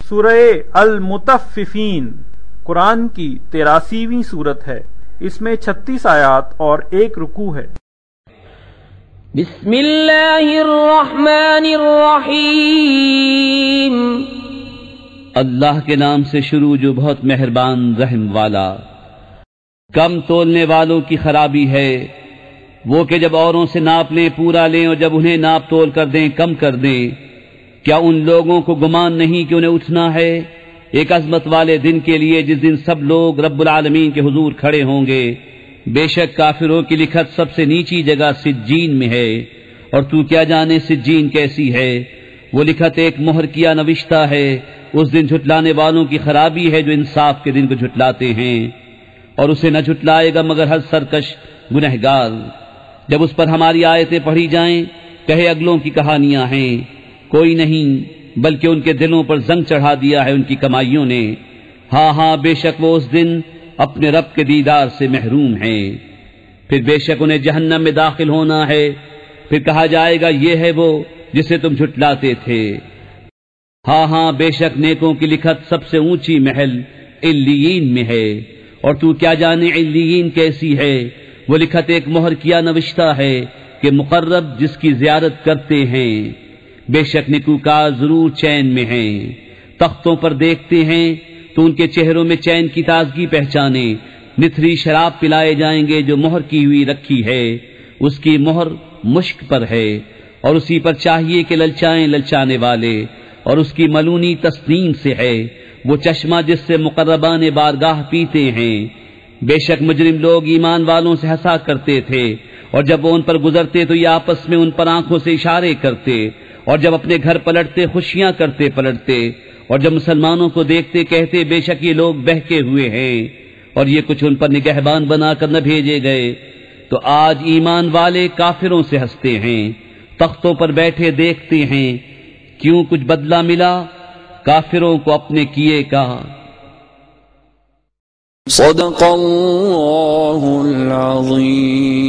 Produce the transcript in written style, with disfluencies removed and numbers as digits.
سورہ المطففین قرآن کی 83ویں سورت ہے۔ اس میں 36 آیات اور 1 رکوع ہے۔ بسم اللہ الرحمن الرحیم، اللہ کے نام سے شروع جو بہت مہربان رحم والا۔ کم تولنے والوں کی خرابی ہے وہ کہ جب اوروں سے ناپ لیں پورا لیں، اور جب انہیں ناپ تول کر دیں کم کر دیں۔ کیا ان لوگوں کو گمان نہیں کہ انہیں اٹھنا ہے ایک عظمت والے دن کے لیے، جس دن سب لوگ رب العالمین کے حضور کھڑے ہوں گے؟ بے شک کافروں کی لکھت سب سے نیچی جگہ سجین میں ہے، اور تو کیا جانے سجین کیسی ہے؟ وہ لکھت ایک مہر کیا نوشتہ ہے۔ اس دن جھٹلانے والوں کی خرابی ہے جو انصاف کے دن کو جھٹلاتے ہیں، اور اسے نہ جھٹلائے گا مگر ہر سرکش گنہگار۔ جب اس پر ہماری آیتیں پڑھی جائیں کہے اگلوں کی کہانیاں ہیں، کوئی نہیں بلکہ ان کے دلوں پر زنگ چڑھا دیا ہے ان کی کمائیوں نے۔ ہاں ہاں بے شک وہ اس دن اپنے رب کے دیدار سے محروم ہیں۔ پھر بے شک انہیں جہنم میں داخل ہونا ہے، پھر کہا جائے گا یہ ہے وہ جسے تم جھٹلاتے تھے۔ ہاں ہاں بے شک نیکوں کی لکھت سب سے اونچی محل علیین میں ہے، اور تو کیا جانے علیین کیسی ہے؟ وہ لکھت ایک مہر کیا نوشتہ ہے کہ مقرب جس کی زیارت کرتے ہیں۔ بے شک نیکوکار ضرور چین میں ہیں۔ تختوں پر دیکھتے ہیں تو ان کے چہروں میں چین کی تازگی پہچانے۔ نتھری شراب پلائے جائیں گے جو مہر کی ہوئی رکھی ہے، اس کی مہر مشک پر ہے، اور اسی پر چاہیے کہ للچائیں للچانے والے، اور اس کی ملونی تسنیم سے ہے، وہ چشمہ جس سے مقربان بارگاہ پیتے ہیں۔ بے شک مجرم لوگ ایمان والوں سے ہنسا کرتے تھے، اور جب وہ ان پر گزرتے تو یہ آپس میں ان پر آنکھوں سے اشارے کرتے، اور جب اپنے گھر پلٹتے خوشیاں کرتے پلٹتے، اور جب مسلمانوں کو دیکھتے کہتے بے شک یہ لوگ بہکے ہوئے ہیں، اور یہ کچھ ان پر نگہبان بنا کر نہ بھیجے گئے۔ تو آج ایمان والے کافروں سے ہنستے ہیں، تختوں پر بیٹھے دیکھتے ہیں، کیوں کچھ بدلہ ملا کافروں کو اپنے کیے کا۔ صدق اللہ العظیم۔